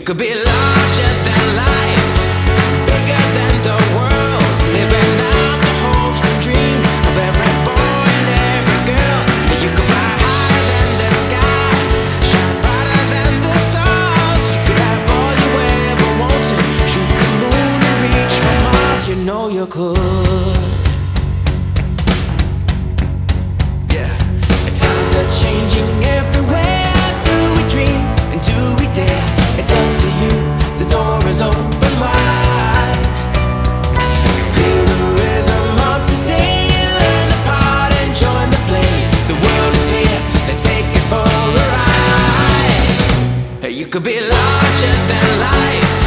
could be larger than life, bigger than the world, living out the hopes and dreams of every boy and every girl. You could fly higher than the sky, shine brighter than the stars. You could have all you ever wanted, shoot the moon and reach for Mars. You know you could. Yeah, times are changing everywhere. Do we dream and do we dare? It's up to you, the door is open wide. Feel the rhythm of today, learn the part and join the play. The world is here, let's take it for a ride. You could be larger than life,